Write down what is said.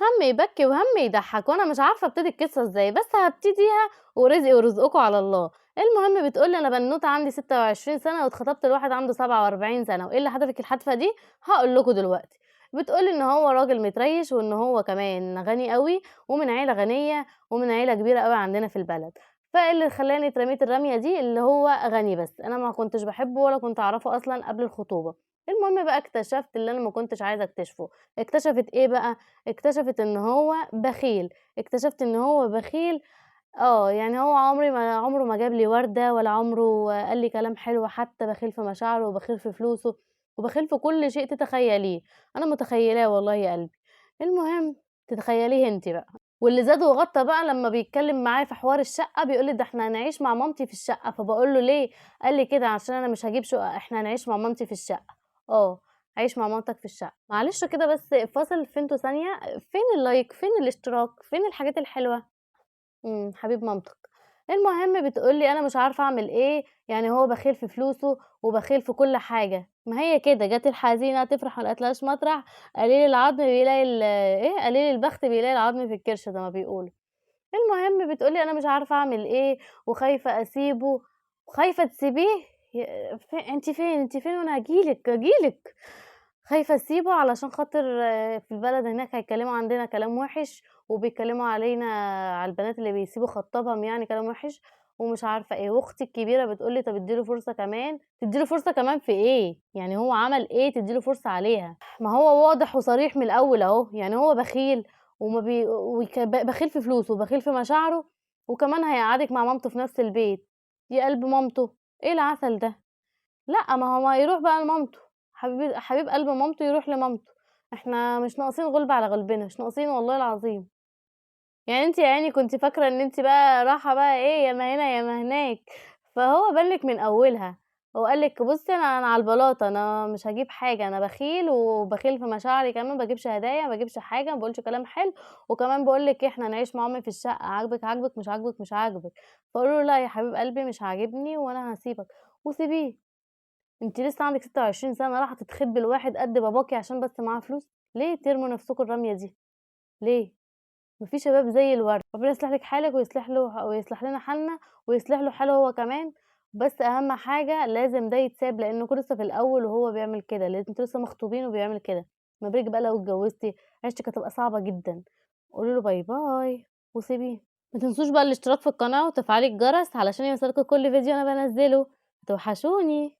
هَم يبكّي وهَم يضحّك، وأنا مش عارفة أبتدي القصة إزاي، بس هابتديها ورزقي ورزقكم على الله. المهم بتقول لي: "أنا بنوتة عندي 26 سَنة واتخطبت لواحد عنده 47 سَنة، وإيه اللي حدفِك الحدفة دي؟ هاقول لكم دلوقتي." بتقول لي إن هو راجل متريّش وإن هو كمان غني أوي ومن عيلة غنية ومن عيلة كبيرة أوي عندنا في البلد، فاللي خلّاني اترميت الرمية دي اللي هو غني بس، أنا ما كنتش باحبه ولا كنت أعرفه أصلًا قبل الخطوبة. المهم بقى اكتشفت اللي أنا ما كنتش عايزة أكتشفه، اكتشفت إيه بقى؟ اكتشفت إن هو بخيل، اكتشفت إن هو بخيل يعني هو عمره ما جاب لي وردة ولا عمره قال لي كلام حلو حتى، بخيل في مشاعره وبخيل في فلوسه وبخيل في كل شيء تتخيليه، أنا متخيلاه والله يا قلبي. المهم تتخيليه أنتِ بقى، واللي زاد وغطّى بقى لمّا بيتكلم معايا في حوار الشقة بيقول لي: "ده إحنا هنعيش مع مامتي في الشقة." فباقول له: "ليه؟" قال لي: "كده عشان أنا مش هاجيب شقق، إحنا هنعيش مع مامتي في الشقة." آه. عيش مع مامتك في الشقة. معلش كده بس فاصل فينتو ثانية، فين اللايك، فين الاشتراك، فين الحاجات الحلوة؟ حبيب مامتك. المهم بتقول لي: "أنا مش عارفة أعمل إيه، يعني هو بخيل في فلوسه وبخيل في كل حاجة." ما هي كده، جات الحزينة تفرح ما لقيتلهاش مطرح، قليل العضم بيلاقي إيه، قليل البخت بيلاقي العضم في الكرش زي ما بيقولوا. المهم بتقول لي: "أنا مش عارفة أعمل إيه وخايفة أسيبه." "خايفة تسيبيه؟ أنتِ فين، أنتِ فين وأنا هاجي لِك، هاجي لِك." خايفة أسيبه علشان خاطر في البلد هناك هيتكلموا عندنا كلام وِحِش، وبيتكلموا علينا على البنات اللي بيسيبوا خطّابهم يعني كلام وِحِش، ومش عارفة إيه. وأختي الكبيرة بتقول لي: "طَب ادّي له فرصة كمان." تدّي له فرصة كمان في إيه؟ يعني هو عمل إيه تدّي له فرصة عليها؟ ما هو واضح وصريح من الأول أهو، يعني هو بخيل وما بي وك ب بخيل في فلوسه وبخيل في مشاعره، وكمان هيقعّدِك مع مامته في نفس البيت. يا قلب مامته، إيه العسل ده؟ لأ، ما هو يروح بقى لمامته، حبيب قلب مامته يروح لمامته، إحنا مش ناقصين غُلبة على غلبنا، مش ناقصين والله العظيم. يعني أنتِ يا عيني كنتِ فاكرة إن أنتِ بقى رايحة بقى إيه، يا ما هنا يا ما هناك، فهو بان لِك من أولها، هو قال لِك بُصّي أنا على البلاطة، أنا مش هاجيب حاجة، أنا بخيل وبخيل في مشاعري كمان، ما باجيبش هدايا، ما باجيبش حاجة، ما باقولش كلام حلو، وكمان باقول لِك إيه، إحنا هنعيش مع أمي في الشقة، عاجبِك، عاجبِك، مش عاجبِك، مش عاجبِك. فقولوا له: "لأ يا حبيب قلبي مش عاجبني وأنا هاسيبك." وسيبيه. أنتِ لسه عندِك 26 سَنة رايحة تتخطبي لواحد قد باباكِ عشان بس معاه فلوس؟ ليه ترموا نفسكم الرمية دي؟ ليه؟ ما في شباب زي الورد، ربنا يصلح لِك حالِك ويصلح لنا حالنا ويصلح له حاله هو كمان، بس أهم حاجة لازم ده يتساب لأنكم لسه في الأول وهو بيعمل كده، لأن أنتم لسه مخطوبين وبيعمل كده، ما بالِك بقى لو اتجوزتِ عيشتِك هتبقى صعبة جدًا. قولي له باي باي وسيبيه. ما تنسوش بقى الاشتراك في القناة وتفعيل الجرس علشان يوصلكوا كل فيديو أنا بانزّله، هتوحشوني.